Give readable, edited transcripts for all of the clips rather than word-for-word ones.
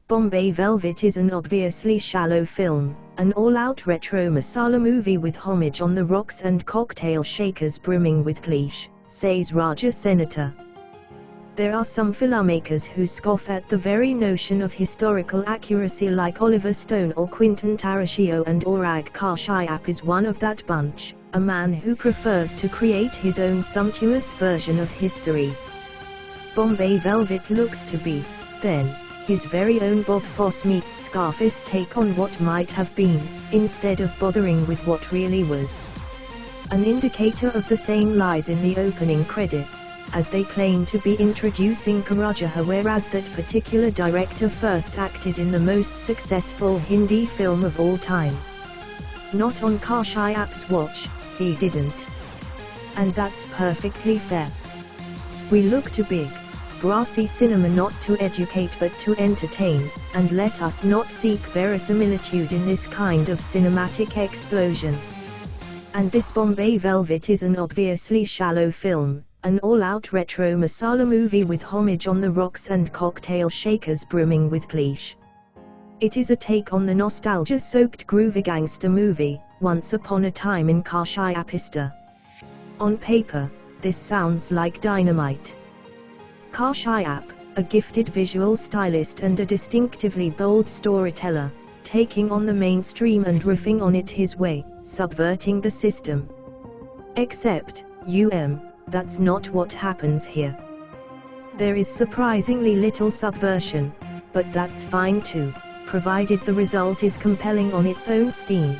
Bombay Velvet is an obviously shallow film, an all-out retro masala movie with homage on the rocks and cocktail shakers brimming with cliche, says Raja Sen. There are some filmmakers who scoff at the very notion of historical accuracy like Oliver Stone or Quentin Tarantino, and Anurag Kashyap is one of that bunch, a man who prefers to create his own sumptuous version of history. Bombay Velvet looks to be, then, his very own Bob Fosse meets Scarface take on what might have been, instead of bothering with what really was. An indicator of the same lies in the opening credits, as they claim to be introducing Raja Sen, whereas that particular director first acted in the most successful Hindi film of all time. Not on Kashyap's watch, he didn't. And that's perfectly fair. We look to big, brassy cinema not to educate but to entertain, and let us not seek verisimilitude in this kind of cinematic explosion. And this Bombay Velvet is an obviously shallow film, an all-out retro masala movie with homage on the rocks and cocktail shakers brimming with cliche. It is a take on the nostalgia-soaked groovy gangster movie, Once Upon a Time in Kashyapista. On paper, this sounds like dynamite. Kashyap, a gifted visual stylist and a distinctively bold storyteller, taking on the mainstream and riffing on it his way, subverting the system. Except, that's not what happens here. There is surprisingly little subversion, but that's fine too, provided the result is compelling on its own steam.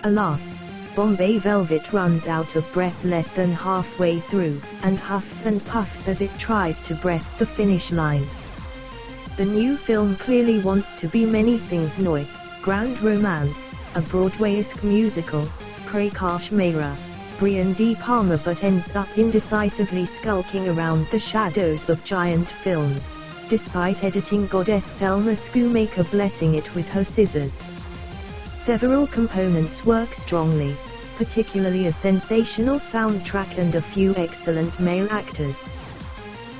Alas, Bombay Velvet runs out of breath less than halfway through, and huffs and puffs as it tries to breast the finish line. The new film clearly wants to be many things: noi, grand romance, a Broadway-esque musical, Prakash Mehra, Brian De Palma, but ends up indecisively skulking around the shadows of giant films, despite editing goddess Thelma Schoonmaker blessing it with her scissors. Several components work strongly, particularly a sensational soundtrack and a few excellent male actors.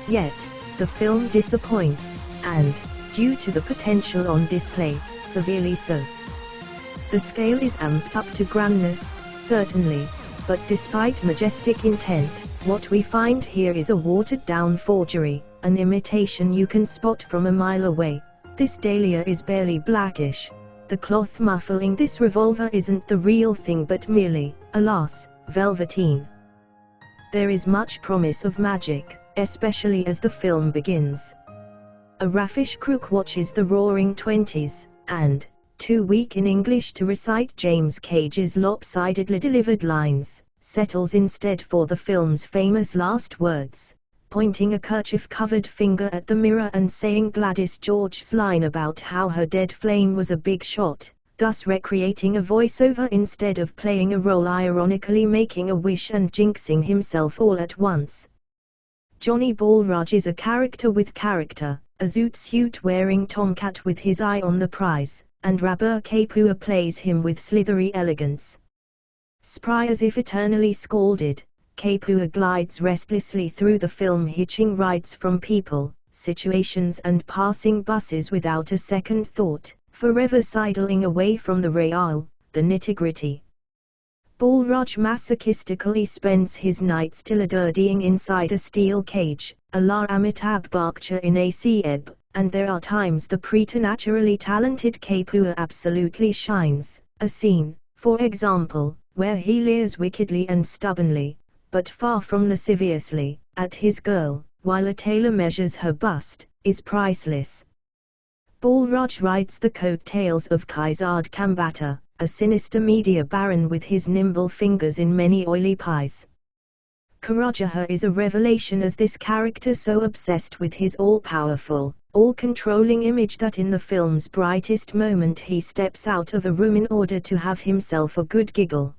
Yet, the film disappoints, and, due to the potential on display, severely so. The scale is amped up to grandness, certainly, but despite majestic intent, what we find here is a watered-down forgery, an imitation you can spot from a mile away. This dahlia is barely blackish. The cloth muffling this revolver isn't the real thing but merely, alas, velveteen. There is much promise of magic, especially as the film begins. A raffish crook watches the Roaring Twenties, and, too weak in English to recite James Cage's lopsidedly delivered lines, settles instead for the film's famous last words, pointing a kerchief-covered finger at the mirror and saying Gladys George's line about how her dead flame was a big shot, thus recreating a voiceover instead of playing a role, ironically making a wish and jinxing himself all at once. Johnny Balraj is a character with character, a zoot suit wearing tomcat with his eye on the prize, and Rabur Kapoor plays him with slithery elegance. Spry as if eternally scalded, Kapoor glides restlessly through the film, hitching rides from people, situations and passing buses without a second thought, forever sidling away from the real, the nitty-gritty. Balraj masochistically spends his nights dilly-dirtying inside a steel cage, a la Amitabh Bachchan in A.C.E.B., and there are times the preternaturally talented Kapoor absolutely shines. A scene, for example, where he leers wickedly and stubbornly, but far from lasciviously, at his girl, while a tailor measures her bust, is priceless. Balraj rides the coattails of Kaizad Kambata, a sinister media baron with his nimble fingers in many oily pies. Karajaha is a revelation as this character so obsessed with his all-powerful, all-controlling image that in the film's brightest moment he steps out of a room in order to have himself a good giggle.